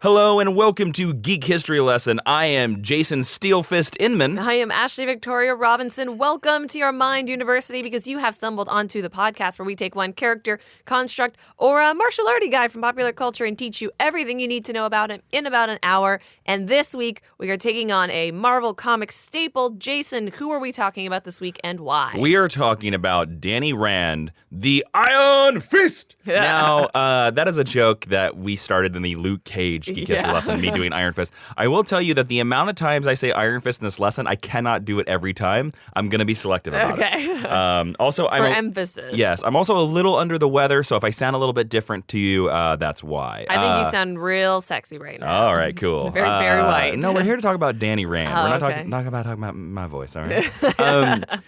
Hello and welcome to Geek History Lesson. I am Jason Steelfist Inman. I am Ashley Victoria Robinson. Welcome to your Mind University, because you have stumbled onto the podcast where we take one character, construct, or a martial arty guy from popular culture and teach you everything you need to know about him in about an hour. And this week, we are taking on a Marvel Comics staple. Jason, who are we talking about this week and why? We are talking about Danny Rand, the Iron Fist. Now, that is a joke that we started in the Luke Cage Geek History Lesson, me doing Iron Fist. I will tell you that the amount of times I say Iron Fist in this lesson, I cannot do it every time. I'm going to be selective about it. Also, For emphasis. Yes, I'm also a little under the weather, so if I sound a little bit different to you, that's why. I think you sound real sexy right now. All right, cool. Very white. No, we're here to talk about Danny Rand. We're not talking about my voice, all right?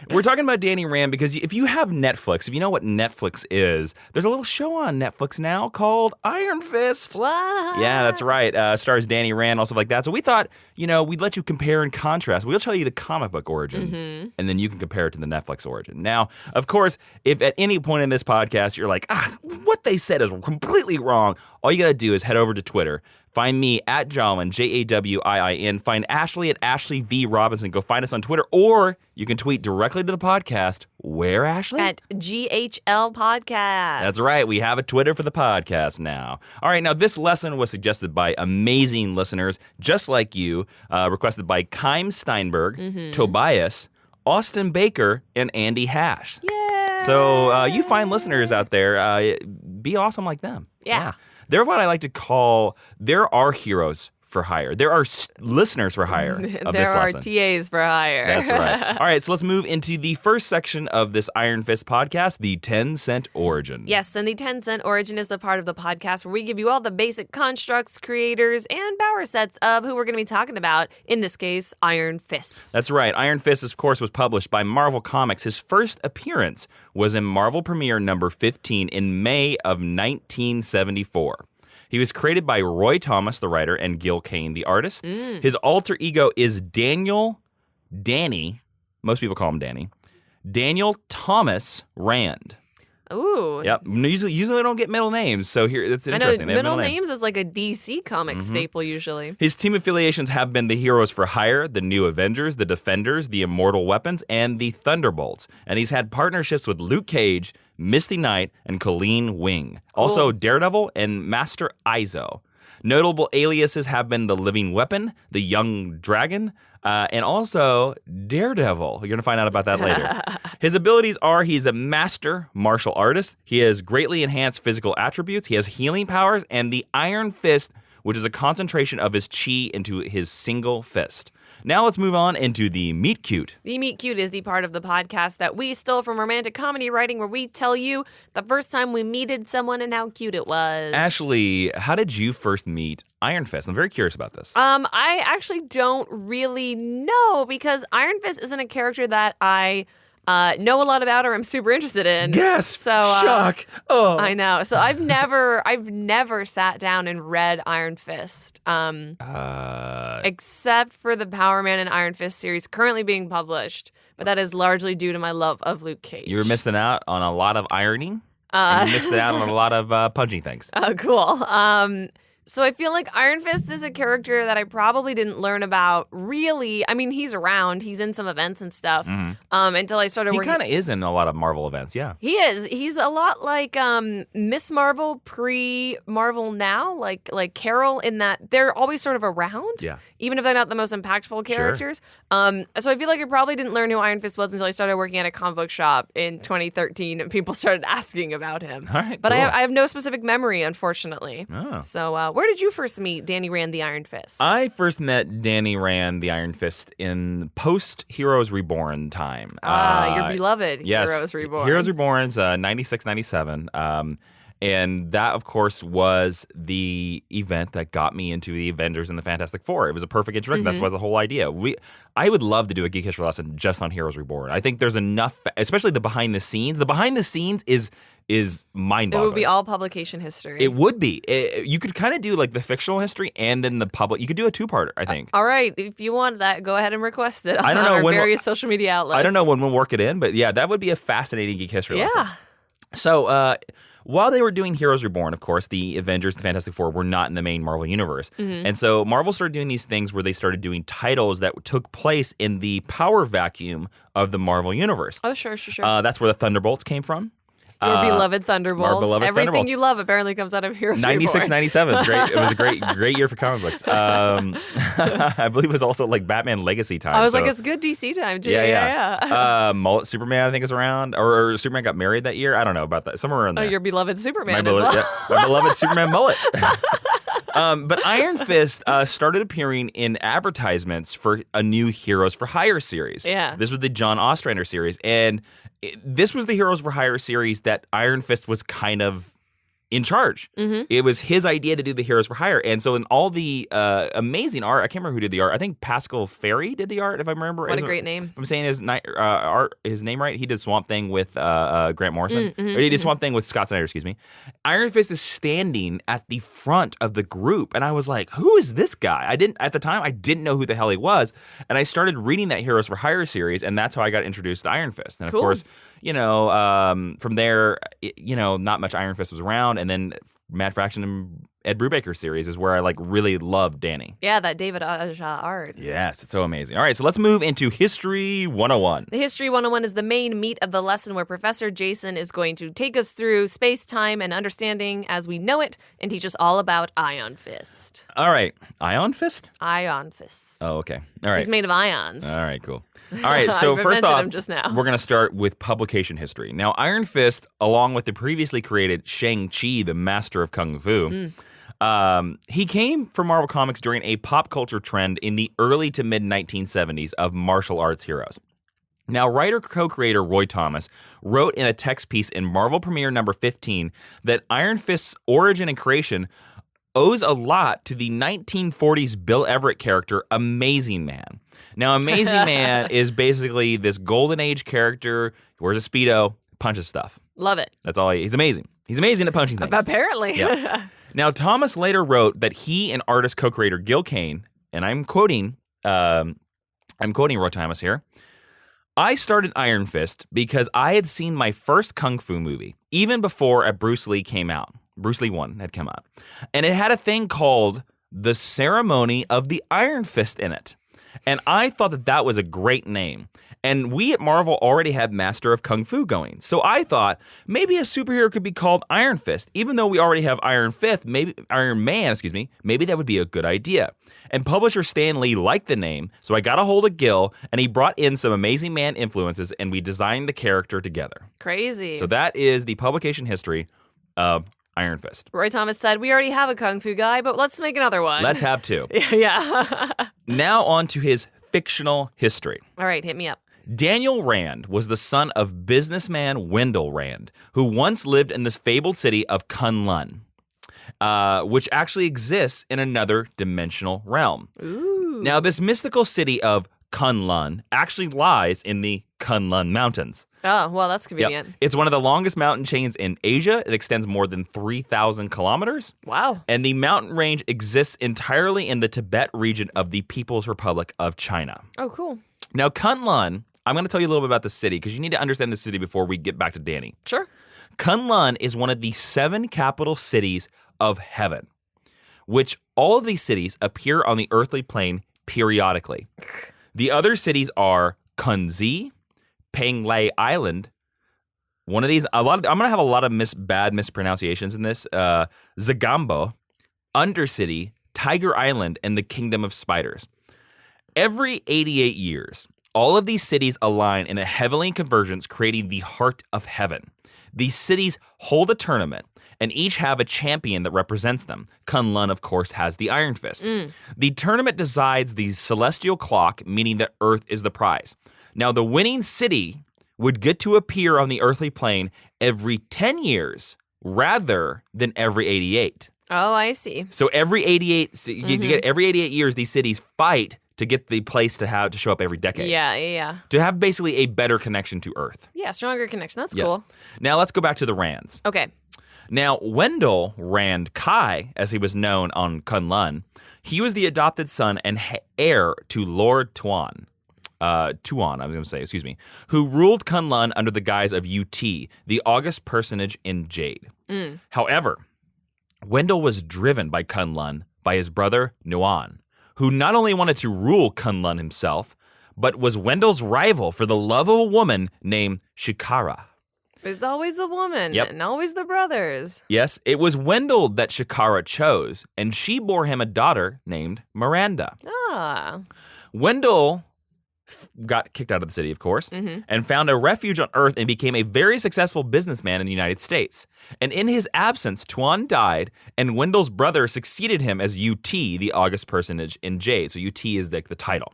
We're talking about Danny Rand because if you have Netflix, if you know what Netflix is, there's a little show on Netflix now called Iron Fist. What? Yeah, that's right. Stars Danny Rand, also like that. So we thought, we'd let you compare and contrast. We'll tell you the comic book origin, and then you can compare it to the Netflix origin. Now, of course, if at any point in this podcast you're like, what they said is completely wrong, all you got to do is head over to Twitter. Find me at Jawiin, Jawiin. Find Ashley at Ashley V. Robinson. Go find us on Twitter, or you can tweet directly to the podcast. Where, Ashley? At GHL Podcast. That's right. We have a Twitter for the podcast now. All right. Now, this lesson was suggested by amazing listeners just like you, requested by Kym Steinberg, Tobias, Austin Baker, and Andy Hash. Yeah. So you fine listeners out there, be awesome like them. Yeah. They're what I like to call, there are heroes for hire. There are listeners for hire of this lesson. There are TAs for hire. That's right. All right, so let's move into the first section of this Iron Fist podcast, the 10-cent origin. Yes, and the 10-cent origin is the part of the podcast where we give you all the basic constructs, creators, and power sets of who we're going to be talking about, in this case, Iron Fist. That's right. Iron Fist, of course, was published by Marvel Comics. His first appearance was in Marvel Premiere number 15 in May of 1974. He was created by Roy Thomas, the writer, and Gil Kane, the artist. His alter ego is Danny, most people call him Daniel Thomas Rand. Ooh. Yep. Usually they don't get middle names, so here it's interesting. I know middle names is like a DC comic staple usually. His team affiliations have been the Heroes for Hire, the New Avengers, the Defenders, the Immortal Weapons, and the Thunderbolts. And he's had partnerships with Luke Cage, Misty Knight, and Colleen Wing. Also Daredevil and Master Izo. Notable aliases have been the Living Weapon, the Young Dragon, and also Daredevil. You're going to find out about that later. His abilities are he's a master martial artist. He has greatly enhanced physical attributes. He has healing powers and the Iron Fist, which is a concentration of his chi into his single fist. Now let's move on into the Meet Cute. The Meet Cute is the part of the podcast that we stole from romantic comedy writing, where we tell you the first time we meeted someone and how cute it was. Ashley, how did you first meet Iron Fist? I'm very curious about this. I actually don't really know, because Iron Fist isn't a character that I know a lot about or I'm super interested in. Yes. So shock. Oh, I know. So I've never sat down and read Iron Fist. Except for the Power Man and Iron Fist series currently being published, but that is largely due to my love of Luke Cage. You were missing out on a lot of ironing. And you missed out on a lot of punching things. Oh, cool. So I feel like Iron Fist is a character that I probably didn't learn about really. I mean, he's around. He's in some events and stuff until I started working. He kind of is in a lot of Marvel events, yeah. He is. He's a lot like Miss Marvel pre-Marvel now, like Carol, in that they're always sort of around, even if they're not the most impactful characters. Sure. So I feel like I probably didn't learn who Iron Fist was until I started working at a comic book shop in 2013, and people started asking about him. All right, but cool. I have no specific memory, unfortunately. Oh. So where did you first meet Danny Rand, the Iron Fist? I first met Danny Rand, the Iron Fist, in post-Heroes Reborn time. Your beloved Heroes Reborn. Heroes Reborn's 96, 97. And that, of course, was the event that got me into the Avengers and the Fantastic Four. It was a perfect introduction. That's was the whole idea. I would love to do a Geek History lesson just on Heroes Reborn. I think there's enough, especially the behind the scenes. The behind the scenes is mind-boggling. It would be all publication history. It would be. You could kind of do like the fictional history and then the public. You could do a two-parter, I think. All right. If you want that, go ahead and request it I don't know on our when various social media outlets. I don't know when we'll work it in, but yeah, that would be a fascinating Geek History lesson. Yeah. So while they were doing Heroes Reborn, of course, the Avengers, the Fantastic Four were not in the main Marvel universe. And so Marvel started doing these things where they started doing titles that took place in the power vacuum of the Marvel universe. Oh, sure. That's where the Thunderbolts came from. Your beloved Thunderbolts. Our beloved Everything Thunderbolts. you love apparently comes out of Heroes 96, Reborn. 97. It was great. It was a great year for comic books. I believe it was also like Batman Legacy time. I was like, it's good DC time too. Yeah. Mullet Superman, I think, is around. Or Superman got married that year. I don't know about that. Somewhere around Oh, there. your beloved Superman my as beloved, well. my beloved Superman mullet. But Iron Fist started appearing in advertisements for a new Heroes for Hire series. Yeah. This was the John Ostrander series. And this was the Heroes for Hire series that Iron Fist was kind of in charge. It was his idea to do the Heroes for Hire. And so in all the amazing art, I can't remember who did the art. I think Pascal Ferry did the art, if I remember. What a great name. If I'm saying his name right. He did Swamp Thing with Grant Morrison. Or he did Swamp Thing with Scott Snyder, excuse me. Iron Fist is standing at the front of the group. And I was like, who is this guy? At the time, I didn't know who the hell he was. And I started reading that Heroes for Hire series, and that's how I got introduced to Iron Fist. And of course, from there, not much Iron Fist was around. And then Matt Fraction and Ed Brubaker series is where I really loved Danny. Yeah, that David Aja art. Yes, it's so amazing. All right, so let's move into History 101. The History 101 is the main meat of the lesson where Professor Jason is going to take us through space, time, and understanding as we know it and teach us all about Ion Fist. All right, Ion Fist? Ion Fist. Oh, okay. All right. He's made of ions. All right, cool. All right, so I've first invented off, him just now. we're going to start with publication history. Now, Iron Fist, along with the previously created Shang-Chi, the Master of Kung Fu, he came from Marvel Comics during a pop culture trend in the early to mid-1970s of martial arts heroes. Now, writer-co-creator Roy Thomas wrote in a text piece in Marvel Premiere number 15 that Iron Fist's origin and creation owes a lot to the 1940s Bill Everett character, Amazing Man. Now, Amazing Man is basically this golden age character who wears a Speedo, punches stuff. Love it. That's all. He's amazing. He's amazing at punching things. Apparently. Yeah. Now, Thomas later wrote that he and artist co-creator Gil Kane, and I'm quoting Roy Thomas here, I started Iron Fist because I had seen my first Kung Fu movie, even before a Bruce Lee came out. Bruce Lee 1 had come out. And it had a thing called The Ceremony of the Iron Fist in it. And I thought that that was a great name. And we at Marvel already had Master of Kung Fu going. So I thought maybe a superhero could be called Iron Fist. Even though we already have Iron Man, maybe that would be a good idea. And publisher Stan Lee liked the name, so I got a hold of Gil, and he brought in some Amazing Man influences, and we designed the character together. Crazy. So that is the publication history of Iron Fist. Roy Thomas said, we already have a Kung Fu guy, but let's make another one. Let's have two. Yeah. Now on to his fictional history. All right, hit me up. Daniel Rand was the son of businessman Wendell Rand, who once lived in this fabled city of Kunlun, which actually exists in another dimensional realm. Ooh. Now, this mystical city of Kunlun actually lies in the Kunlun Mountains. Oh, well, that's convenient. Yep. It's one of the longest mountain chains in Asia. It extends more than 3,000 kilometers. Wow. And the mountain range exists entirely in the Tibet region of the People's Republic of China. Oh, cool. Now, Kunlun, I'm going to tell you a little bit about the city because you need to understand the city before we get back to Danny. Sure. Kunlun is one of the 7 capital cities of heaven, which all of these cities appear on the earthly plane periodically. The other cities are Kunzi, Penglai Island. One of these, I'm going to have a lot of bad mispronunciations in this. Zagambo, Undercity, Tiger Island, and the Kingdom of Spiders. Every 88 years, all of these cities align in a heavenly convergence, creating the heart of heaven. These cities hold a tournament, and each have a champion that represents them. Kunlun, of course, has the Iron Fist. The tournament decides the celestial clock, meaning that Earth is the prize. Now, the winning city would get to appear on the earthly plane every 10 years rather than every 88. Oh, I see. So every 88, you get every 88 years, these cities fight to get the place to show up every decade. Yeah. To have basically a better connection to Earth. Yeah, stronger connection. That's Yes. cool. Now let's go back to the Rands. Okay. Now, Wendell Rand Kai, as he was known on Kunlun, he was the adopted son and heir to Lord Tuan. Tuon, I was going to say, excuse me, who ruled Kunlun under the guise of UT, the august personage in Jade. However, Wendell was driven by Kunlun by his brother Nuan, who not only wanted to rule Kunlun himself, but was Wendell's rival for the love of a woman named Shikara. There's always a woman Yep. and always the brothers. Yes, it was Wendell that Shikara chose, and she bore him a daughter named Miranda. Ah. Wendell got kicked out of the city, of course, and found a refuge on Earth and became a very successful businessman in the United States. And in his absence, Tuan died, and Wendell's brother succeeded him as UT, the august personage in Jade. So UT is like the title.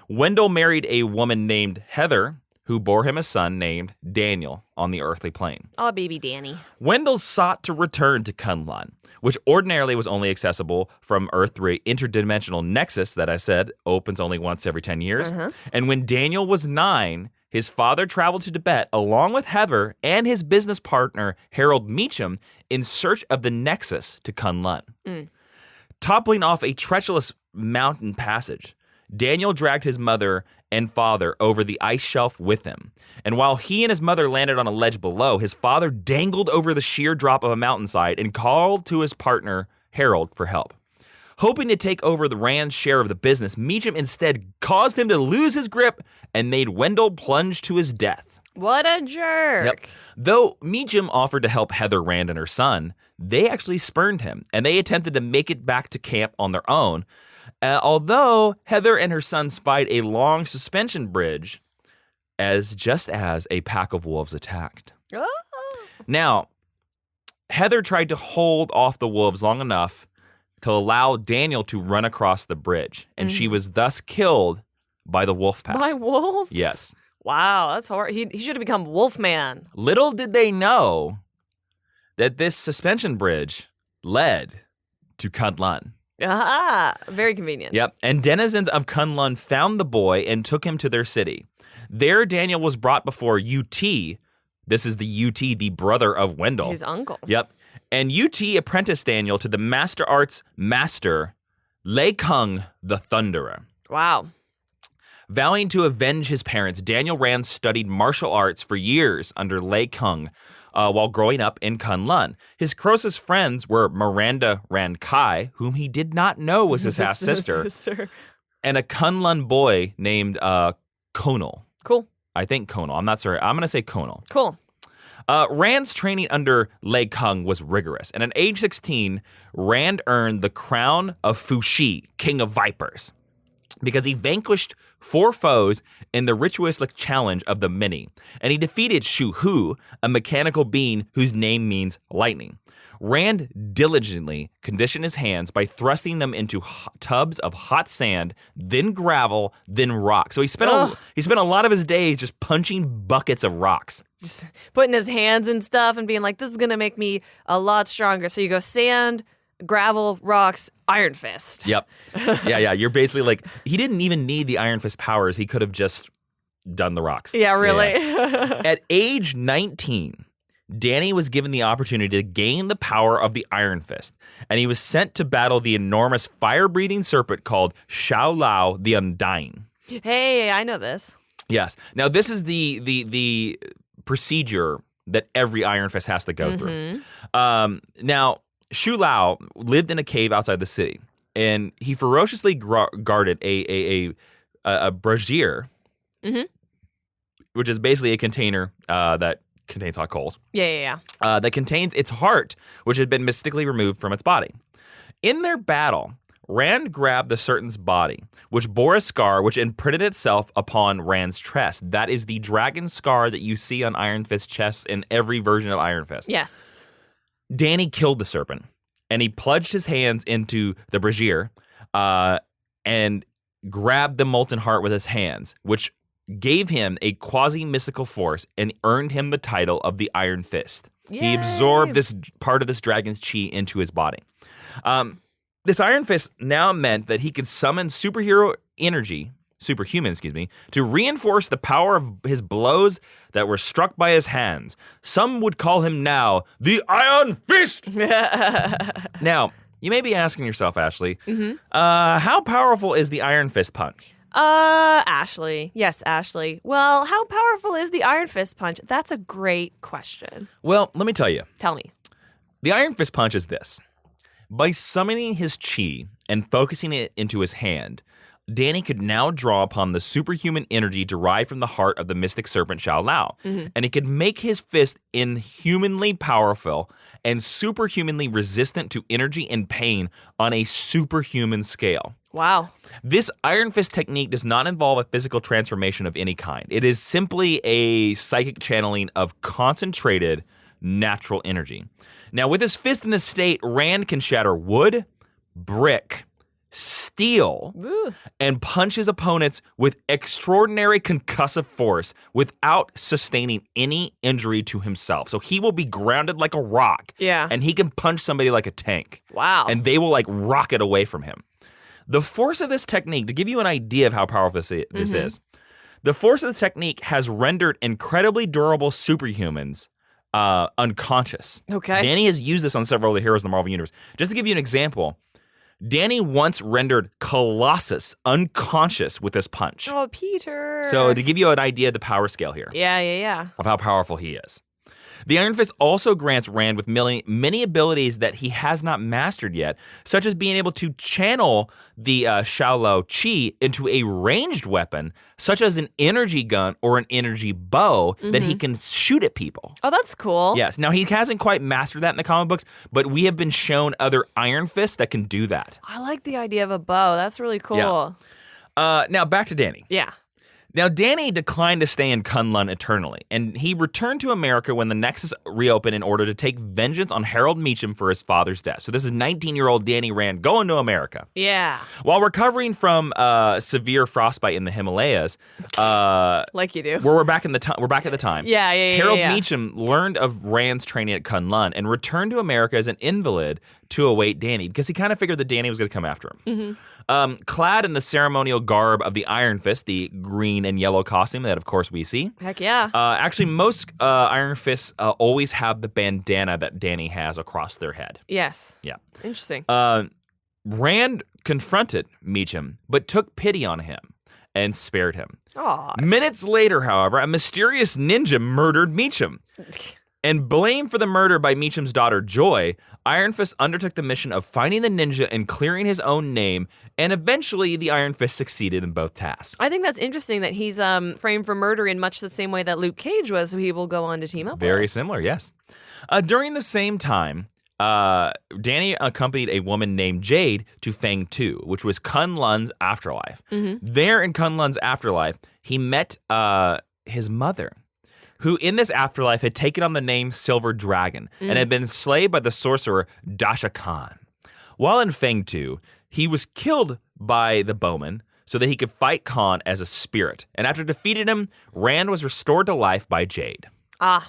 Wendell married a woman named Heather, who bore him a son named Daniel on the earthly plane. Oh, baby Danny. Wendell sought to return to Kunlun, which ordinarily was only accessible from Earth through an interdimensional nexus that I said opens only once every 10 years. And when Daniel was 9, his father traveled to Tibet along with Heather and his business partner, Harold Meacham, in search of the nexus to Kunlun. Toppling off a treacherous mountain passage, Daniel dragged his mother and father over the ice shelf with him. And while he and his mother landed on a ledge below, his father dangled over the sheer drop of a mountainside and called to his partner, Harold, for help. Hoping to take over the Rand's share of the business, Meacham instead caused him to lose his grip and made Wendell plunge to his death. What a jerk. Though Meacham offered to help Heather Rand and her son, they actually spurned him, and they attempted to make it back to camp on their own. Although Heather and her son spied a long suspension bridge just as a pack of wolves attacked. Oh. Now, Heather tried to hold off the wolves long enough to allow Daniel to run across the bridge, and she was thus killed by the wolf pack. By wolves? Yes. Wow, that's horrible. He should have become Wolfman. Little did they know that this suspension bridge led to Kunlun. Ah, very convenient. Yep. And denizens of Kunlun found the boy and took him to their city. There, Daniel was brought before UT. This is the UT, the brother of Wendell. His uncle. Yep. And UT apprenticed Daniel to the master arts master, Lei Kung the Thunderer. Wow. Vowing to avenge his parents, Daniel Rand studied martial arts for years under Lei Kung while growing up in Kunlun. His closest friends were Miranda Rand Kai, whom he did not know was his half-sister, and a Kunlun boy named Konal. Cool. I think Konal. I'm not sure. I'm going to say Konal. Cool. Rand's training under Lei Kung was rigorous, and at age 16, Rand earned the crown of Fuxi, King of Vipers, because he vanquished 4 foes in the ritualistic challenge of the Many, and he defeated Shu Hu, a mechanical being whose name means lightning. Rand diligently conditioned his hands by thrusting them into tubs of hot sand, then gravel, then rock. So he spent a lot of his days just punching buckets of rocks. Just putting his hands and stuff and being like, this is going to make me a lot stronger. So you go sand, gravel, rocks, Iron Fist. Yep. Yeah. You're basically like, he didn't even need the Iron Fist powers. He could have just done the rocks. Yeah, really. Yeah. At age 19, Danny was given the opportunity to gain the power of the Iron Fist, and he was sent to battle the enormous fire-breathing serpent called Xiao Lao the Undying. Hey, I know this. Yes. Now, this is the procedure that every Iron Fist has to go through. Now, Xu Lao lived in a cave outside the city, and he ferociously guarded a brazier, which is basically a container that contains hot coals. Yeah. That contains its heart, which had been mystically removed from its body. In their battle, Rand grabbed the Serpent's body, which bore a scar which imprinted itself upon Rand's chest. That is the dragon scar that you see on Iron Fist's chest in every version of Iron Fist. Yes. Danny killed the serpent, and he plunged his hands into the brazier and grabbed the molten heart with his hands, which gave him a quasi-mystical force and earned him the title of the Iron Fist. Yay. He absorbed this part of this dragon's chi into his body. This Iron Fist now meant that he could summon superhuman energy, to reinforce the power of his blows that were struck by his hands. Some would call him now the Iron Fist. Now, you may be asking yourself, Ashley, how powerful is the Iron Fist punch? Ashley. Yes, Ashley. Well, how powerful is the Iron Fist punch? That's a great question. Well, let me tell you. Tell me. The Iron Fist punch is this. By summoning his chi and focusing it into his hand, Danny could now draw upon the superhuman energy derived from the heart of the mystic serpent Shao Lao, and he could make his fist inhumanly powerful and superhumanly resistant to energy and pain on a superhuman scale. Wow. This Iron Fist technique does not involve a physical transformation of any kind. It is simply a psychic channeling of concentrated natural energy. Now, with his fist in this state, Rand can shatter wood, brick, steel, and punch his opponents with extraordinary concussive force without sustaining any injury to himself. So he will be grounded like a rock. Yeah. And he can punch somebody like a tank. Wow. And they will like rocket away from him. The force of this technique, to give you an idea of how powerful this is, the force of the technique has rendered incredibly durable superhumans unconscious. Okay. Danny has used this on several of the heroes in the Marvel Universe. Just to give you an example, Danny once rendered Colossus unconscious with this punch. Oh, Peter. So to give you an idea of the power scale here, Yeah. of how powerful he is. The Iron Fist also grants Rand with many abilities that he has not mastered yet, such as being able to channel the Shaolao Chi into a ranged weapon, such as an energy gun or an energy bow that he can shoot at people. Oh, that's cool. Yes. Now, he hasn't quite mastered that in the comic books, but we have been shown other Iron Fists that can do that. I like the idea of a bow. That's really cool. Yeah. Now, back to Danny. Yeah. Now, Danny declined to stay in Kunlun eternally, and he returned to America when the Nexus reopened in order to take vengeance on Harold Meacham for his father's death. So this is 19-year-old Danny Rand going to America. Yeah. While recovering from severe frostbite in the Himalayas, like you do. we're back at the time. Yeah. Harold Meacham learned of Rand's training at Kunlun and returned to America as an invalid to await Danny because he kind of figured that Danny was going to come after him. Clad in the ceremonial garb of the Iron Fist, the green and yellow costume that, of course, we see. Heck yeah. Actually, most Iron Fists always have the bandana that Danny has across their head. Yes. Yeah. Interesting. Rand confronted Meacham, but took pity on him and spared him. Aw. Minutes later, however, a mysterious ninja murdered Meacham. And blamed for the murder by Meacham's daughter, Joy, Iron Fist undertook the mission of finding the ninja and clearing his own name, and eventually the Iron Fist succeeded in both tasks. I think that's interesting that he's framed for murder in much the same way that Luke Cage was, who he will go on to team up Very with. similar, yes. During the same time, Danny accompanied a woman named Jade to Fang 2, which was Kunlun's afterlife. There in Kunlun's afterlife, he met his mother, who in this afterlife had taken on the name Silver Dragon and had been slayed by the sorcerer Dasha Khan. While in Fang 2, he was killed by the bowman so that he could fight Khan as a spirit. And after defeating him, Rand was restored to life by Jade.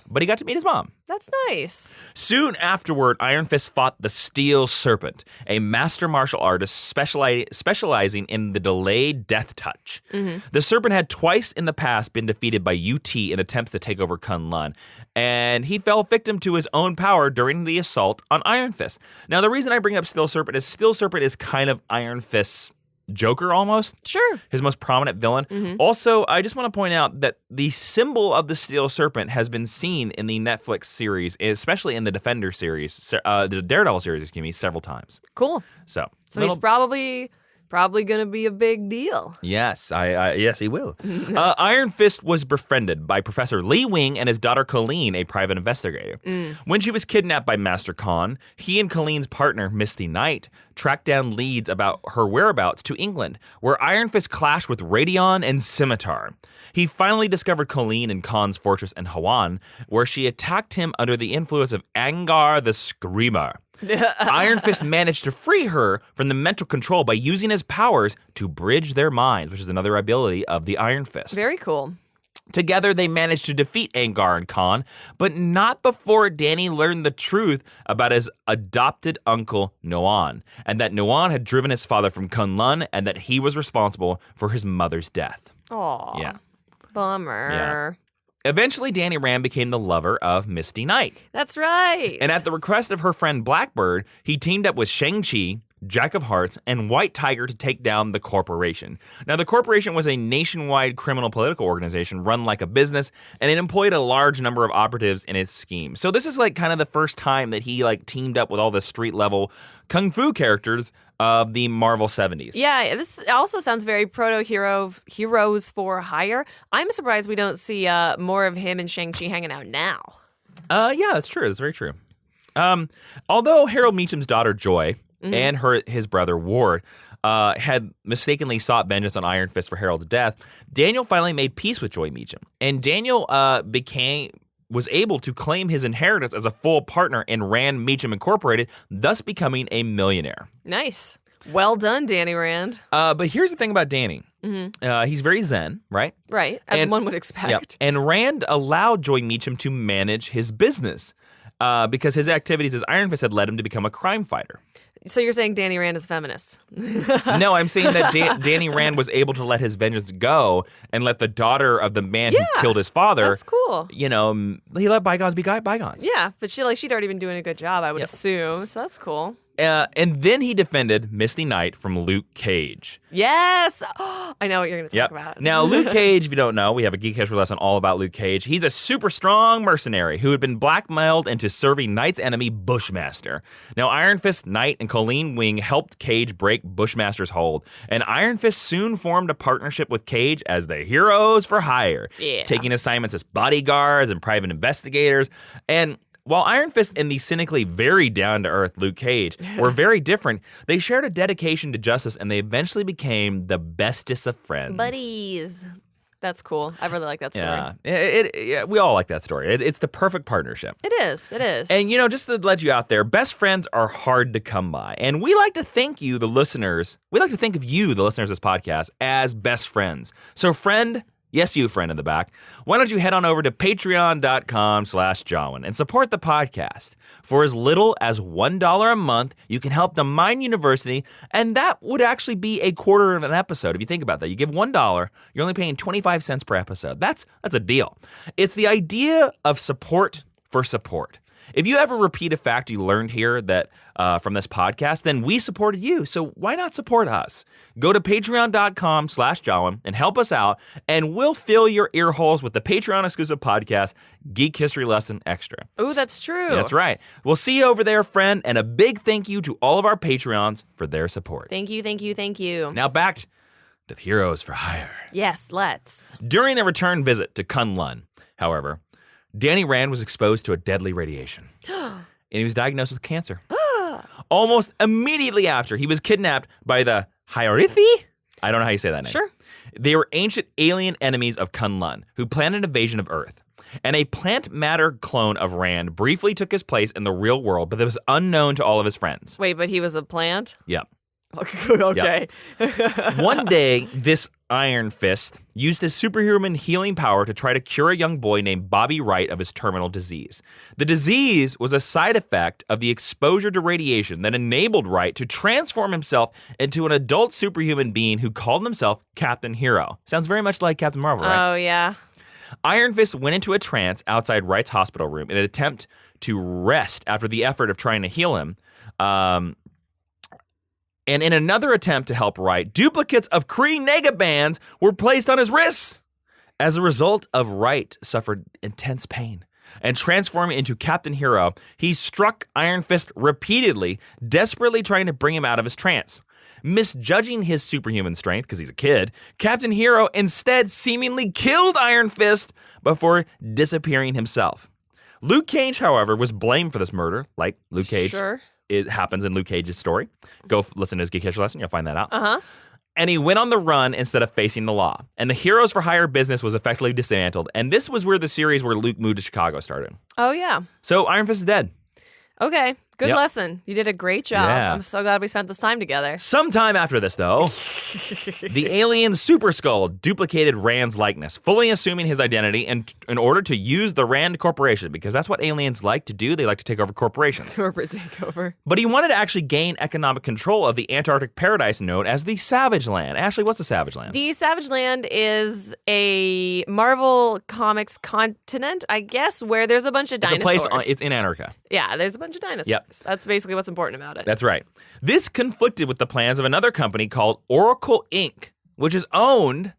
But he got to meet his mom. That's nice. Soon afterward, Iron Fist fought the Steel Serpent, a master martial artist specializing in the delayed death touch. The Serpent had twice in the past been defeated by UT in attempts to take over Kunlun, and he fell victim to his own power during the assault on Iron Fist. Now, the reason I bring up Steel Serpent is kind of Iron Fist's Joker almost. Sure. His most prominent villain. Also, I just want to point out that the symbol of the Steel Serpent has been seen in the Netflix series, especially in the Defender series, the Daredevil series, several times. Cool. So he's probably going to be a big deal. Yes, yes, he will. Iron Fist was befriended by Professor Lee Wing and his daughter Colleen, a private investigator. When she was kidnapped by Master Khan, he and Colleen's partner, Misty Knight, tracked down leads about her whereabouts to England, where Iron Fist clashed with Radion and Scimitar. He finally discovered Colleen in Khan's fortress in Hawan, where she attacked him under the influence of Angar the Screamer. Iron Fist managed to free her from the mental control by using his powers to bridge their minds, which is another ability of the Iron Fist. Very cool. Together, they managed to defeat Angar and Khan, but not before Danny learned the truth about his adopted uncle, Noan, and that Noan had driven his father from Kunlun and that he was responsible for his mother's death. Aw. Yeah. Bummer. Yeah. Eventually, Danny Rand became the lover of Misty Knight. That's right. And at the request of her friend Blackbird, he teamed up with Shang-Chi, Jack of Hearts, and White Tiger to take down the Corporation. Now, the Corporation was a nationwide criminal political organization run like a business, and it employed a large number of operatives in its scheme. So this is like kind of the first time that he like teamed up with all the street-level kung fu characters of the Marvel 70s. Yeah, this also sounds very heroes for hire. I'm surprised we don't see more of him and Shang-Chi hanging out now. Yeah, that's true. That's very true. Although Harold Meacham's daughter, Joy, and his brother, Ward, had mistakenly sought vengeance on Iron Fist for Harold's death, Daniel finally made peace with Joy Meacham. And Daniel was able to claim his inheritance as a full partner in Rand Meacham Incorporated, thus becoming a millionaire. Nice. Well done, Danny Rand. But here's the thing about Danny. He's very zen, right? Right, as one would expect. Yep. And Rand allowed Joy Meacham to manage his business because his activities as Iron Fist had led him to become a crime fighter. So you're saying Danny Rand is a feminist? No, I'm saying that Danny Rand was able to let his vengeance go and let the daughter of the man who killed his father. That's cool. You know, he let bygones be bygones. Yeah, but she'd already been doing a good job, I would assume. So that's cool. And then he defended Misty Knight from Luke Cage. Yes! I know what you're going to talk about. Now, Luke Cage, if you don't know, we have a Geek History lesson all about Luke Cage. He's a super strong mercenary who had been blackmailed into serving Knight's enemy, Bushmaster. Now, Iron Fist, Knight, and Colleen Wing helped Cage break Bushmaster's hold, and Iron Fist soon formed a partnership with Cage as the heroes for hire, taking assignments as bodyguards and private investigators. And while Iron Fist and the cynically very down-to-earth Luke Cage were very different, they shared a dedication to justice, and they eventually became the bestest of friends. Buddies. That's cool. I really like that story. Yeah, we all like that story. It's the perfect partnership. It is. And, you know, just to let you out there, best friends are hard to come by. And we like to thank you, the listeners. We like to think of you, the listeners of this podcast, as best friends. So, friend... Yes, you friend in the back. Why don't you head on over to patreon.com/Jawiin and support the podcast. For as little as $1 a month, you can help the Mind University, and that would actually be a quarter of an episode. If you think about that, you give $1, you're only paying 25 cents per episode. That's a deal. It's the idea of support for support. If you ever repeat a fact you learned here that from this podcast, then we supported you. So why not support us? Go to patreon.com/Jawiin and help us out, and we'll fill your ear holes with the Patreon exclusive podcast, Geek History Lesson Extra. Ooh, that's true. That's right. We'll see you over there, friend, and a big thank you to all of our Patreons for their support. Thank you, thank you, thank you. Now back to the Heroes for Hire. Yes, let's. During their return visit to Kunlun, however, Danny Rand was exposed to a deadly radiation, and he was diagnosed with cancer. Almost immediately after, he was kidnapped by the Hyorithi? I don't know how you say that name. Sure. They were ancient alien enemies of Kunlun who planned an invasion of Earth. And a plant matter clone of Rand briefly took his place in the real world, but it was unknown to all of his friends. Wait, but he was a plant? Yep. Okay. Yep. One day, this Iron Fist used his superhuman healing power to try to cure a young boy named Bobby Wright of his terminal disease. The disease was a side effect of the exposure to radiation that enabled Wright to transform himself into an adult superhuman being who called himself Captain Hero. Sounds very much like Captain Marvel, right? Oh, yeah. Iron Fist went into a trance outside Wright's hospital room in an attempt to rest after the effort of trying to heal him. And in another attempt to help Wright, duplicates of Kree Negabands were placed on his wrists. As a result of Wright suffered intense pain. And transforming into Captain Hero, he struck Iron Fist repeatedly, desperately trying to bring him out of his trance. Misjudging his superhuman strength, because he's a kid, Captain Hero instead seemingly killed Iron Fist before disappearing himself. Luke Cage, however, was blamed for this murder, like Luke Cage. Sure. It happens in Luke Cage's story. Go listen to his Geek History lesson. You'll find that out. Uh-huh. And he went on the run instead of facing the law. And the Heroes for Hire business was effectively dismantled. And this was where the series where Luke moved to Chicago started. Oh, yeah. So Iron Fist is dead. Okay. Good Yep. lesson. You did a great job. Yeah. I'm so glad we spent this time together. Sometime after this, though, the alien Super Skull duplicated Rand's likeness, fully assuming his identity in order to use the Rand Corporation, because that's what aliens like to do. They like to take over corporations. Corporate takeover. But he wanted to actually gain economic control of the Antarctic paradise known as the Savage Land. Ashley, what's the Savage Land? The Savage Land is a Marvel Comics continent, I guess, where there's a bunch of dinosaurs. It's in Antarctica. Yeah, there's a bunch of dinosaurs. Yep. powers. That's basically what's important about it. That's right. This conflicted with the plans of another company called Oracle Inc., which is owned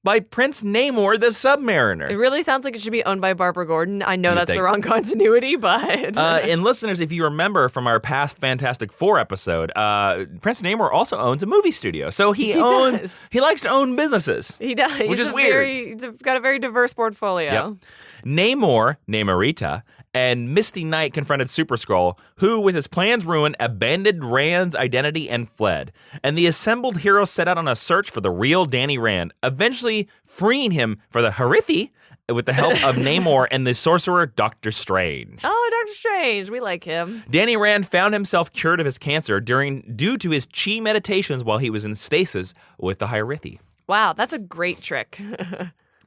by Prince Namor the Submariner. It really sounds like it should be owned by Barbara Gordon. I know You that's think? the wrong continuity, but... And listeners, if you remember from our past Fantastic Four episode, Prince Namor also owns a movie studio. So he likes to own businesses. He does. Which is weird. He's got a very diverse portfolio. Yep. Namorita, and Misty Knight confronted Super Skrull, who, with his plans ruined, abandoned Rand's identity and fled. And the assembled heroes set out on a search for the real Danny Rand, eventually freeing him for the Harithi with the help of Namor and the sorcerer Doctor Strange. Oh, Doctor Strange. We like him. Danny Rand found himself cured of his cancer due to his chi meditations while he was in stasis with the Harithi. Wow, that's a great trick.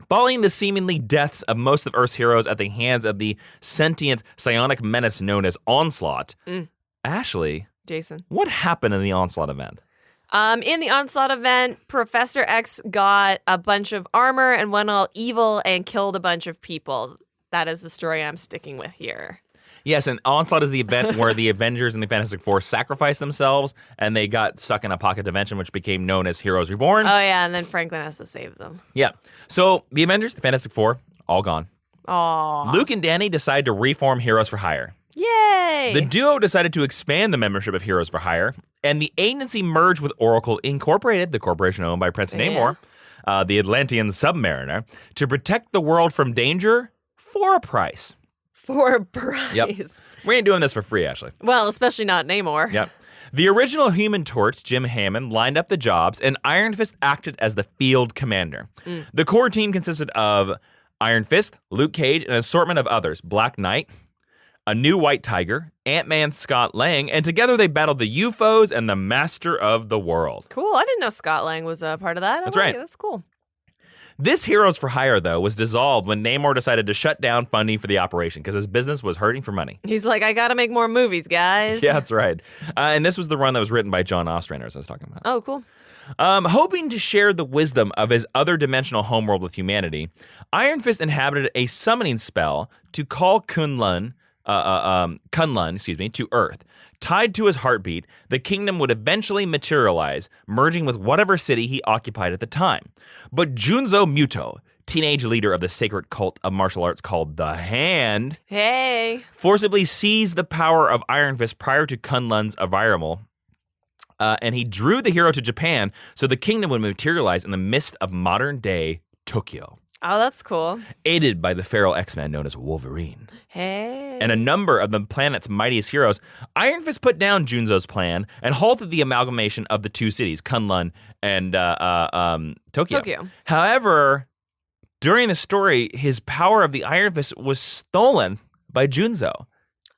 Following the seemingly deaths of most of Earth's heroes at the hands of the sentient psionic menace known as Onslaught, Ashley, Jason. what happened in the Onslaught event? In the Onslaught event, Professor X got a bunch of armor and went all evil and killed a bunch of people. That is the story I'm sticking with here. Yes, and Onslaught is the event where the Avengers and the Fantastic Four sacrificed themselves, and they got stuck in a pocket dimension, which became known as Heroes Reborn. Oh, yeah, and then Franklin has to save them. Yeah. So the Avengers, the Fantastic Four, all gone. Aww. Luke and Danny decide to reform Heroes for Hire. Yay! The duo decided to expand the membership of Heroes for Hire, and the agency merged with Oracle Incorporated, the corporation owned by Prince Namor, the Atlantean Submariner, to protect the world from danger for a price. For a price. Yep. We ain't doing this for free, Ashley. Well, especially not Namor. Yep. The original Human Torch, Jim Hammond, lined up the jobs, and Iron Fist acted as the field commander. The core team consisted of Iron Fist, Luke Cage, and an assortment of others, Black Knight, a new White Tiger, Ant-Man Scott Lang, and together they battled the UFOs and the Master of the World. Cool. I didn't know Scott Lang was a part of that. That's right. That's cool. This Heroes for Hire, though, was dissolved when Namor decided to shut down funding for the operation because his business was hurting for money. He's like, I gotta make more movies, guys. Yeah, that's right. And this was the run that was written by John Ostrander, as I was talking about. Oh, cool. Hoping to share the wisdom of his other dimensional homeworld with humanity, Iron Fist inhabited a summoning spell to call Kunlun, to Earth. Tied to his heartbeat, the kingdom would eventually materialize, merging with whatever city he occupied at the time. But Junzo Muto, teenage leader of the sacred cult of martial arts called the Hand, forcibly seized the power of Iron Fist prior to Kunlun's arrival, and he drew the hero to Japan so the kingdom would materialize in the midst of modern-day Tokyo. Oh, that's cool. Aided by the feral X-Man known as Wolverine. Hey. And a number of the planet's mightiest heroes, Iron Fist put down Junzo's plan and halted the amalgamation of the two cities, Kunlun and Tokyo. However, during the story, his power of the Iron Fist was stolen by Junzo.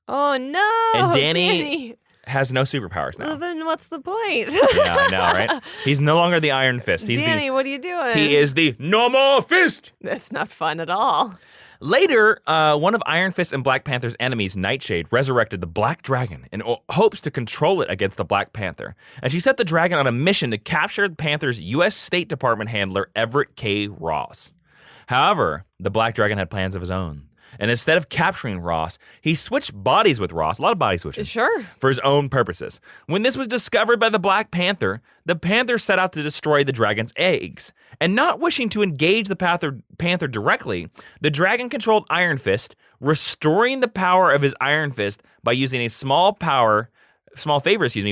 Oh, no. And Danny has no superpowers now. Well, then what's the point? Yeah, I know, right? He's no longer the Iron Fist. Danny, what are you doing? He is the No More Fist. That's not fun at all. Later, one of Iron Fist and Black Panther's enemies, Nightshade, resurrected the Black Dragon in hopes to control it against the Black Panther. And she set the dragon on a mission to capture the Panther's U.S. State Department handler, Everett K. Ross. However, the Black Dragon had plans of his own. And instead of capturing Ross, he switched bodies with Ross, a lot of body switching, for his own purposes. When this was discovered by the Black Panther, the Panther set out to destroy the dragon's eggs. And not wishing to engage the Panther directly, the dragon controlled Iron Fist, restoring the power of his Iron Fist by using a small favor,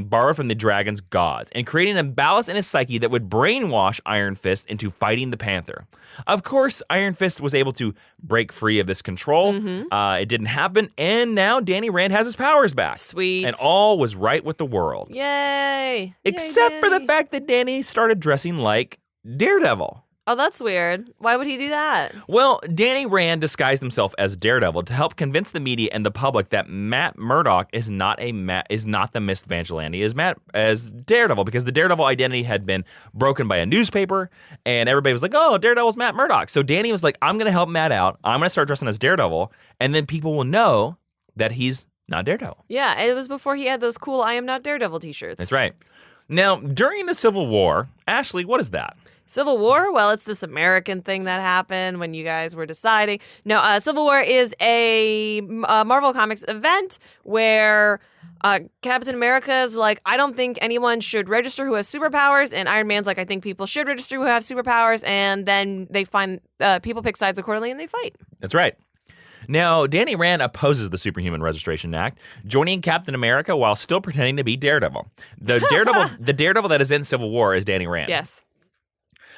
borrowed from the dragon's gods, and creating an imbalance in his psyche that would brainwash Iron Fist into fighting the Panther. Of course, Iron Fist was able to break free of this control. It didn't happen, and now Danny Rand has his powers back. Sweet. And all was right with the world. Yay. Except for the fact that Danny started dressing like Daredevil. Oh, that's weird. Why would he do that? Well, Danny Rand disguised himself as Daredevil to help convince the media and the public that Matt Murdock is not the Mist Vigilante, as Daredevil, because the Daredevil identity had been broken by a newspaper, and everybody was like, oh, Daredevil's Matt Murdock. So Danny was like, I'm going to help Matt out. I'm going to start dressing as Daredevil, and then people will know that he's not Daredevil. Yeah, it was before he had those cool I Am Not Daredevil t-shirts. That's right. Now, during the Civil War, Ashley, what is that? Civil War? Well, it's this American thing that happened when you guys were deciding. No, Civil War is a Marvel Comics event where Captain America's like, I don't think anyone should register who has superpowers, and Iron Man's like, I think people should register who have superpowers, and then they find people pick sides accordingly and they fight. That's right. Now, Danny Rand opposes the Superhuman Registration Act, joining Captain America while still pretending to be Daredevil. The Daredevil that is in Civil War is Danny Rand. Yes.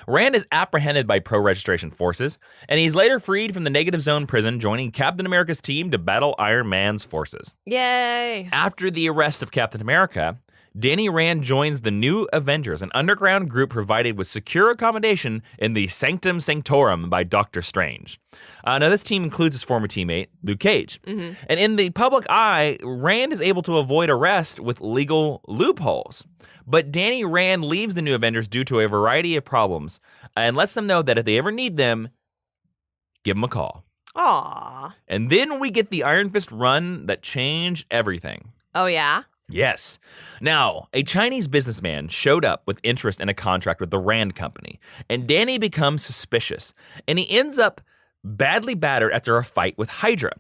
Rand is apprehended by pro-registration forces, and he's later freed from the Negative Zone prison, joining Captain America's team to battle Iron Man's forces. Yay! After the arrest of Captain America, Danny Rand joins the New Avengers, an underground group provided with secure accommodation in the Sanctum Sanctorum by Doctor Strange. Now, this team includes his former teammate, Luke Cage. Mm-hmm. And in the public eye, Rand is able to avoid arrest with legal loopholes. But Danny Rand leaves the New Avengers due to a variety of problems and lets them know that if they ever need them, give them a call. Aww. And then we get the Iron Fist run that changed everything. Oh, yeah? Yes. Now, a Chinese businessman showed up with interest in a contract with the Rand Company, and Danny becomes suspicious, and he ends up badly battered after a fight with Hydra.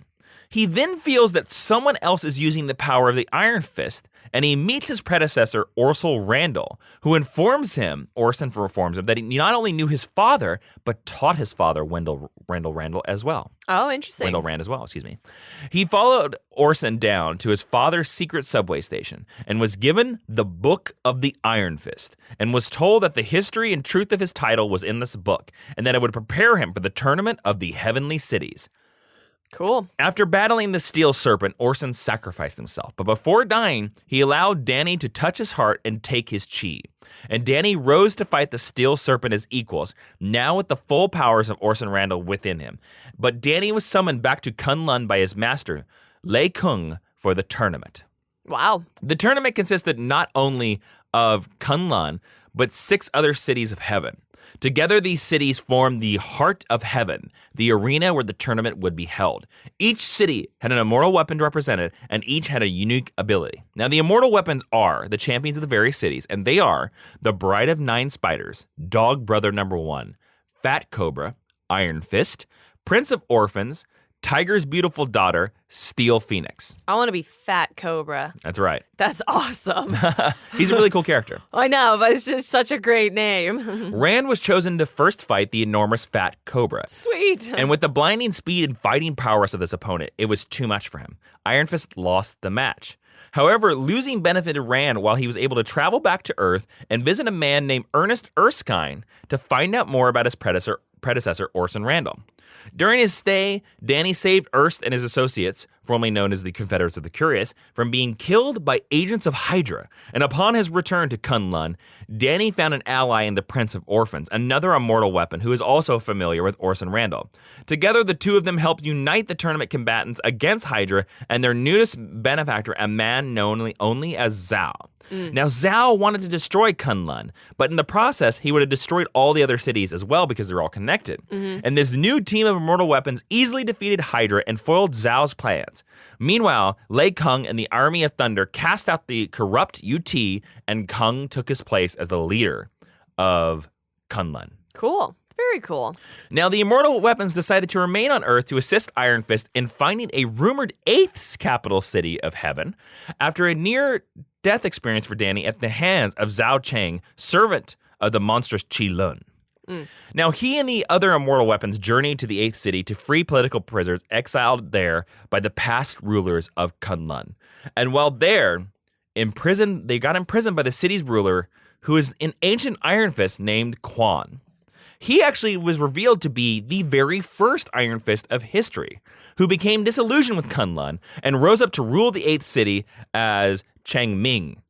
He then feels that someone else is using the power of the Iron Fist, and he meets his predecessor, Orson Randall, who informs him that he not only knew his father, but taught his father, Randall as well. Oh, interesting. Wendell Rand as well, excuse me. He followed Orson down to his father's secret subway station and was given the Book of the Iron Fist and was told that the history and truth of his title was in this book and that it would prepare him for the tournament of the Heavenly Cities. Cool. After battling the Steel Serpent, Orson sacrificed himself, but before dying, he allowed Danny to touch his heart and take his chi. And Danny rose to fight the Steel Serpent as equals, now with the full powers of Orson Randall within him. But Danny was summoned back to Kunlun by his master, Lei Kung, for the tournament. Wow. The tournament consisted not only of Kunlun, but 6 other cities of heaven. Together, these cities formed the Heart of Heaven, the arena where the tournament would be held. Each city had an immortal weapon represented, and each had a unique ability. Now, the immortal weapons are the champions of the various cities, and they are the Bride of 9 Spiders, Dog Brother Number 1, Fat Cobra, Iron Fist, Prince of Orphans, Tiger's beautiful daughter, Steel Phoenix. I want to be Fat Cobra. That's right. That's awesome. He's a really cool character. I know, but it's just such a great name. Rand was chosen to first fight the enormous Fat Cobra. Sweet. And with the blinding speed and fighting prowess of this opponent, it was too much for him. Iron Fist lost the match. However, losing benefited Rand while he was able to travel back to Earth and visit a man named Ernest Erskine to find out more about his predecessor Orson Randall. During his stay, Danny saved Ernst and his associates, formerly known as the Confederates of the Curious, from being killed by agents of Hydra. And upon his return to Kunlun, Danny found an ally in the Prince of Orphans, another immortal weapon who is also familiar with Orson Randall. Together, the two of them helped unite the tournament combatants against Hydra and their newest benefactor, a man known only as Zhao. Now, Zhao wanted to destroy Kunlun, but in the process, he would have destroyed all the other cities as well because they're all connected. And this new team of immortal weapons easily defeated Hydra and foiled Zhao's plans. Meanwhile, Lei Kung and the Army of Thunder cast out the corrupt UT, and Kung took his place as the leader of Kunlun. Cool. Very cool. Now, the immortal weapons decided to remain on Earth to assist Iron Fist in finding a rumored 8th capital city of heaven after a near-death experience for Danny at the hands of Zhao Cheng, servant of the monstrous Qi Lun. Now, he and the other immortal weapons journeyed to the 8th city to free political prisoners exiled there by the past rulers of Kunlun. And while there, they got imprisoned by the city's ruler, who is an ancient Iron Fist named Quan. He actually was revealed to be the very first Iron Fist of history, who became disillusioned with Kunlun and rose up to rule the 8th city as Chang Ming.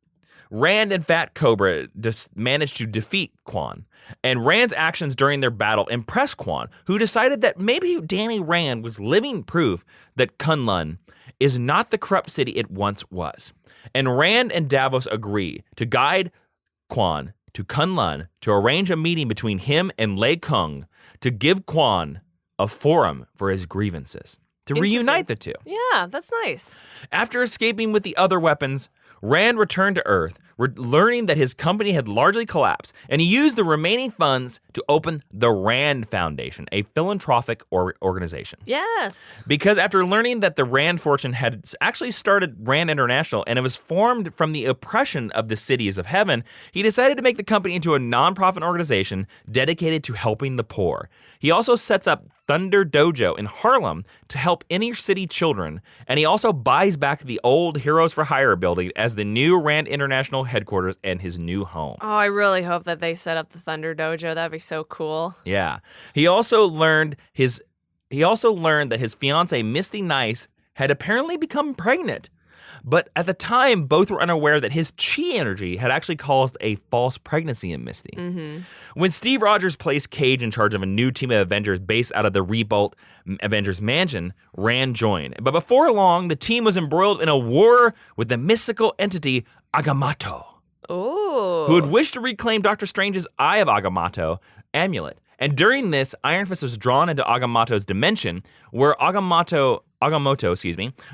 Rand and Fat Cobra managed to defeat Quan, and Rand's actions during their battle impressed Quan, who decided that maybe Danny Rand was living proof that Kunlun is not the corrupt city it once was. And Rand and Davos agree to guide Quan to Kunlun to arrange a meeting between him and Lei Kung to give Quan a forum for his grievances, to reunite the two. Yeah, that's nice. After escaping with the other weapons, Rand returned to Earth, learning that his company had largely collapsed, and he used the remaining funds to open the Rand Foundation, a philanthropic organization. Yes. Because after learning that the Rand fortune had actually started Rand International and it was formed from the oppression of the cities of heaven, he decided to make the company into a nonprofit organization dedicated to helping the poor. He also sets up Thunder Dojo in Harlem to help inner city children, and he also buys back the old Heroes for Hire building as the new Rand International headquarters and his new home. Oh, I really hope that they set up the Thunder Dojo. That'd be so cool. Yeah. He also learned that his fiancée Misty Nice had apparently become pregnant. But at the time, both were unaware that his chi energy had actually caused a false pregnancy in Misty. Mm-hmm. When Steve Rogers placed Cage in charge of a new team of Avengers based out of the rebuilt Avengers Mansion, Rand joined. But before long, the team was embroiled in a war with the mystical entity Agamotto, Ooh. who had wished to reclaim Doctor Strange's Eye of Agamotto amulet. And during this, Iron Fist was drawn into Agamotto's dimension, where Agamotto,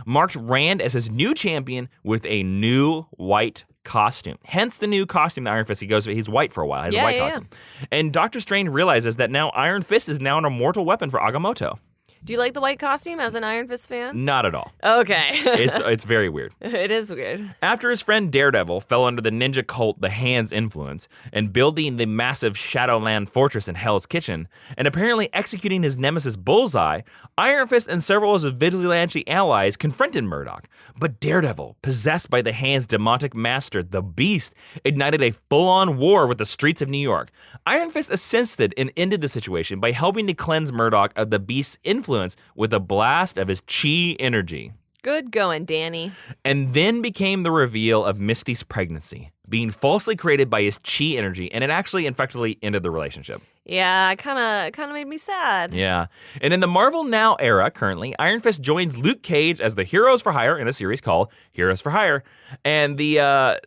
marked Rand as his new champion with a new white costume. Hence the new costume that Iron Fist, he's white for a while, has a white costume. And Doctor Strange realizes that now Iron Fist is now an immortal weapon for Agamotto. Do you like the white costume as an Iron Fist fan? Not at all. Okay. It's very weird. It is weird. After his friend Daredevil fell under the ninja cult The Hand's influence and building the massive Shadowland fortress in Hell's Kitchen, and apparently executing his nemesis Bullseye, Iron Fist and several of his vigilante allies confronted Murdoch. But Daredevil, possessed by The Hand's demonic master, the Beast, ignited a full-on war with the streets of New York. Iron Fist assisted and ended the situation by helping to cleanse Murdoch of the Beast's influence with a blast of his chi energy. Good going, Danny. And then became the reveal of Misty's pregnancy, being falsely created by his chi energy, and it actually effectively ended the relationship. Yeah, it kind of made me sad. Yeah. And in the Marvel Now era, currently, Iron Fist joins Luke Cage as the Heroes for Hire in a series called Heroes for Hire. And the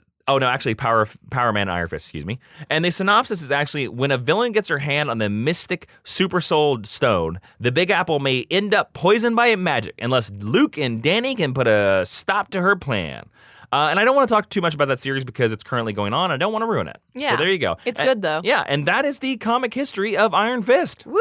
Power Man Iron Fist, excuse me. And the synopsis is actually, when a villain gets her hand on the mystic Super Soul Stone, the Big Apple may end up poisoned by magic unless Luke and Danny can put a stop to her plan. And I don't want to talk too much about that series because it's currently going on. I don't want to ruin it. Yeah. So there you go. It's good, though. Yeah, and that is the comic history of Iron Fist. Woo!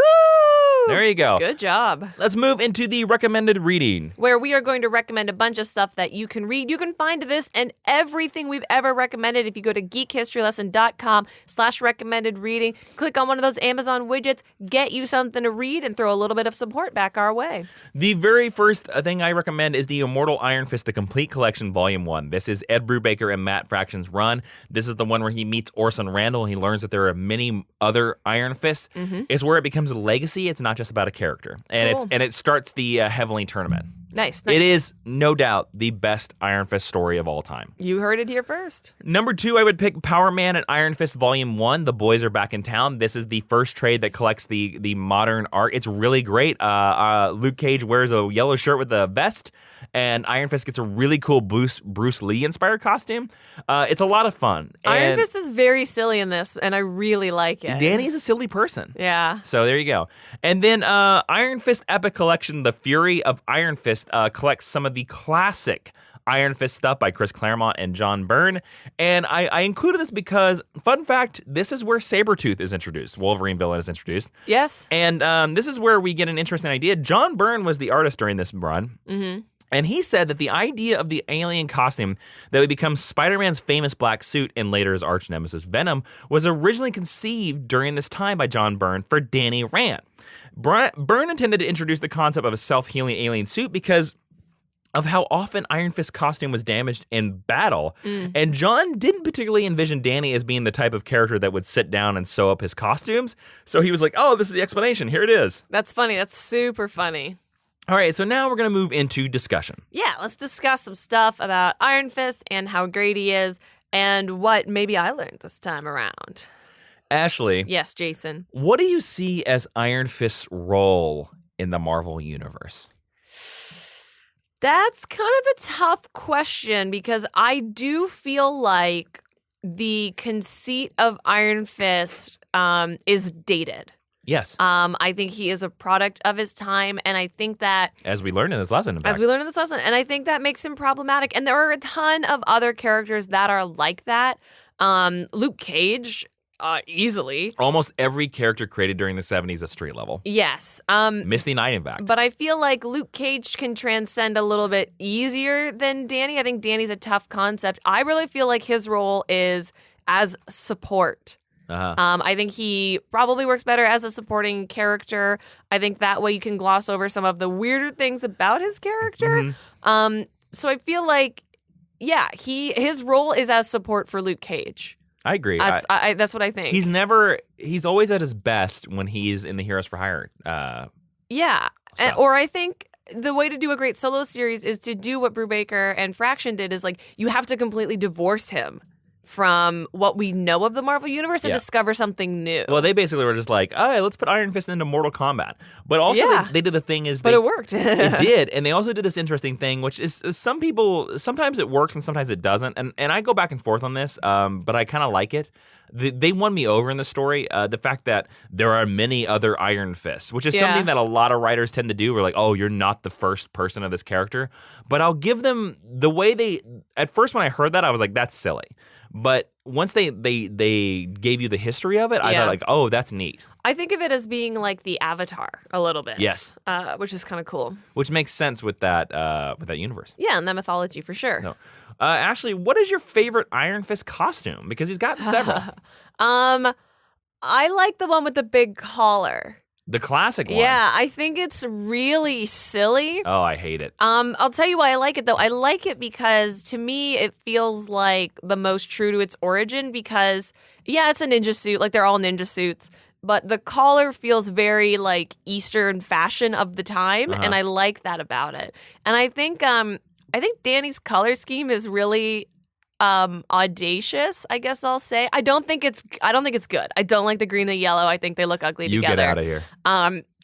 There you go. Good job. Let's move into the recommended reading, where we are going to recommend a bunch of stuff that you can read. You can find this and everything we've ever recommended if you go to geekhistorylesson.com/recommended reading. Click on one of those Amazon widgets, get you something to read, and throw a little bit of support back our way. The very first thing I recommend is the Immortal Iron Fist, the Complete Collection, Volume 1. This is Ed Brubaker and Matt Fraction's run. This is the one where he meets Orson Randall and he learns that there are many other Iron Fists. Mm-hmm. It's where it becomes a legacy. It's not just about a character. And cool. it starts the Heavenly Tournament. Nice. It is, no doubt, the best Iron Fist story of all time. You heard it here first. Number 2, I would pick Power Man and Iron Fist Volume 1, The Boys Are Back in Town. This is the first trade that collects the modern art. It's really great. Luke Cage wears a yellow shirt with a vest, and Iron Fist gets a really cool Bruce Lee-inspired costume. It's a lot of fun. Iron Fist is very silly in this, and I really like it. Danny's a silly person. Yeah. So there you go. And then Iron Fist Epic Collection, The Fury of Iron Fist, collects some of the classic Iron Fist stuff by Chris Claremont and John Byrne. And I included this because, fun fact, this is where Sabretooth is introduced. Wolverine villain is introduced. Yes. And this is where we get an interesting idea. John Byrne was the artist during this run. Mm-hmm. And he said that the idea of the alien costume that would become Spider-Man's famous black suit and later his arch nemesis Venom was originally conceived during this time by John Byrne for Danny Rand. Byrne intended to introduce the concept of a self-healing alien suit because of how often Iron Fist's costume was damaged in battle. And John didn't particularly envision Danny as being the type of character that would sit down and sew up his costumes. So he was like, oh, this is the explanation. Here it is. That's funny. That's super funny. All right, so now we're going to move into discussion. Yeah, let's discuss some stuff about Iron Fist and how great he is and what maybe I learned this time around. Ashley. Yes, Jason. What do you see as Iron Fist's role in the Marvel Universe? That's kind of a tough question because I do feel like the conceit of Iron Fist is dated. Yes. I think he is a product of his time, and I think that As we learned in this lesson, in fact. and I think that makes him problematic. And there are a ton of other characters that are like that. Luke Cage, easily. Almost every character created during the 70s at street level. Yes. Misty Knight, in fact. But I feel like Luke Cage can transcend a little bit easier than Danny. I think Danny's a tough concept. I really feel like his role is as support. I think he probably works better as a supporting character. I think that way you can gloss over some of the weirder things about his character. So I feel like, yeah, his role is as support for Luke Cage. I agree. That's what I think. He's always at his best when he's in the Heroes for Hire. Yeah. Or I think the way to do a great solo series is to do what Brubaker and Fraction did, is like you have to completely divorce him from what we know of the Marvel Universe and discover something new. Well, they basically were just like, oh, let's put Iron Fist into Mortal Kombat. But also they did the thing is... But it worked. It did. And they also did this interesting thing, which is some people, sometimes it works and sometimes it doesn't. And I go back and forth on this, but I kind of like it. They won me over in the story. The fact that there are many other Iron Fists, which is something that a lot of writers tend to do. We're like, oh, you're not the first person of this character. But I'll give them the way they... At first, when I heard that, I was like, that's silly. But once they gave you the history of it, I thought like, oh, that's neat. I think of it as being like the Avatar a little bit. Yes. Which is kind of cool. Which makes sense with that universe. Yeah, and that mythology for sure. No. Ashley, what is your favorite Iron Fist costume? Because he's got several. I like the one with the big collar. The classic one. Yeah, I think it's really silly. Oh, I hate it. I'll tell you why I like it, though. I like it because, to me, it feels like the most true to its origin because, yeah, it's a ninja suit. Like, they're all ninja suits. But the collar feels very, like, Eastern fashion of the time, and I like that about it. And I think Danny's color scheme is really... audacious, I guess I'll say. I don't think it's good. I don't like the green and the yellow. I think they look ugly together. You get out of here.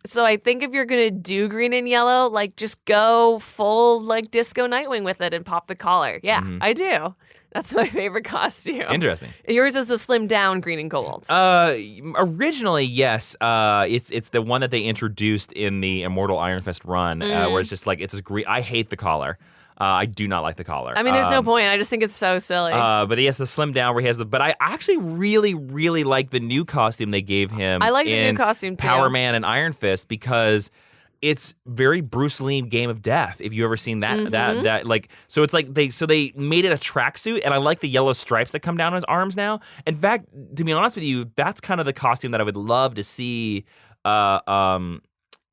So I think if you're gonna do green and yellow, like just go full like disco Nightwing with it and pop the collar. Yeah, I do. That's my favorite costume. Interesting. Yours is the slimmed down green and gold. Originally, yes. It's the one that they introduced in the Immortal Iron Fist run, where it's just like it's green. I hate the collar. I do not like the collar. I mean, there's no point. I just think it's so silly. But he has the slim down where he has the... But I actually really, really like the new costume they gave him. I like the new costume, too. Power Man and Iron Fist because it's very Bruce Lee Game of Death. If you ever seen that, that like... So it's like they made it a tracksuit, and I like the yellow stripes that come down his arms now. In fact, to be honest with you, that's kind of the costume that I would love to see...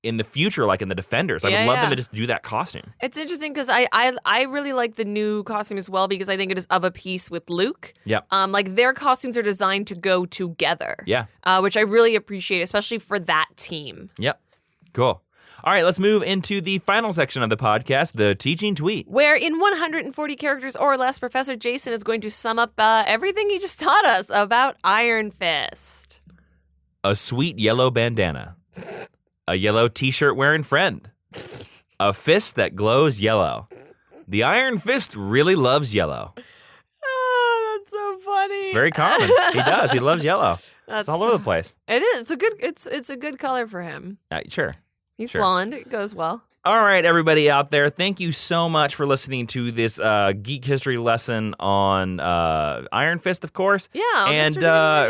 in the future, like in the Defenders. I would love them to just do that costume. It's interesting because I really like the new costume as well because I think it is of a piece with Luke. Yeah. Like their costumes are designed to go together. Yeah. Which I really appreciate, especially for that team. Yep. Cool. All right, let's move into the final section of the podcast, the teaching tweet. Where in 140 characters or less, Professor Jason is going to sum up everything he just taught us about Iron Fist. A sweet yellow bandana. A yellow t-shirt wearing friend. A fist that glows yellow. The Iron Fist really loves yellow. Oh, that's so funny. It's very common. He does. He loves yellow. It's all over the place. It is. It's a good color for him. Sure. He's blonde. It goes well. All right, everybody out there, thank you so much for listening to this Geek history lesson on Iron Fist, of course. Yeah. And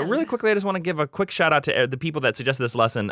really quickly, I just want to give a quick shout out to the people that suggested this lesson.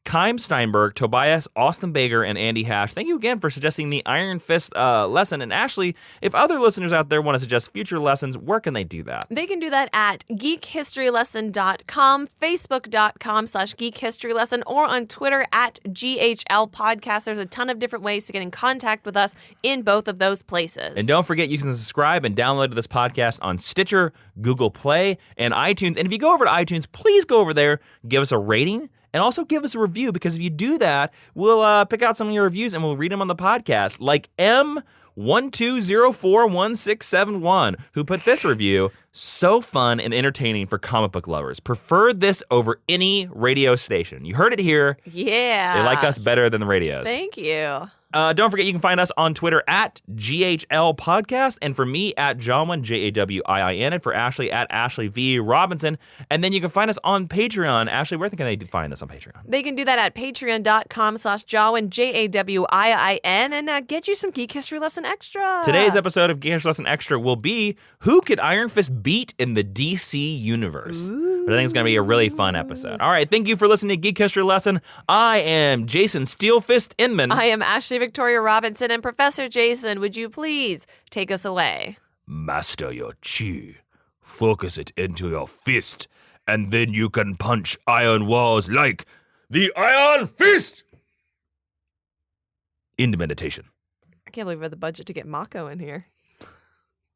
Kym Steinberg, Tobias, Austin Bager, and Andy Hash. Thank you again for suggesting the Iron Fist lesson. And Ashley, if other listeners out there want to suggest future lessons, where can they do that? They can do that at geekhistorylesson.com, facebook.com/geekhistorylesson, or on Twitter at GHL Podcast. There's a ton of different ways to get in contact with us in both of those places. And don't forget, you can subscribe and download this podcast on Stitcher, Google Play, and iTunes. And if you go over to iTunes, please go over there, give us a rating, and also give us a review, because if you do that, we'll pick out some of your reviews and we'll read them on the podcast. Like M 12041671, who put this review: so fun and entertaining for comic book lovers. Preferred this over any radio station. You heard it here. Yeah. They like us better than the radios. Thank you. Don't forget, you can find us on Twitter at GHL Podcast, and for me at Jawiin, Jawiin, and for Ashley at Ashley V. Robinson. And then you can find us on Patreon. Ashley, where can they find us on Patreon? They can do that at patreon.com/Jawiin, Jawiin, and get you some Geek History Lesson Extra. Today's episode of Geek History Lesson Extra will be who could Iron Fist beat in the DC universe? But I think it's going to be a really fun episode. All right, thank you for listening to Geek History Lesson. I am Jason Steelfist Inman. I am Ashley Victoria Robinson, and Professor Jason, would you please take us away? Master your chi. Focus it into your fist, and then you can punch iron walls like the Iron Fist! Into meditation. I can't believe we had the budget to get Mako in here.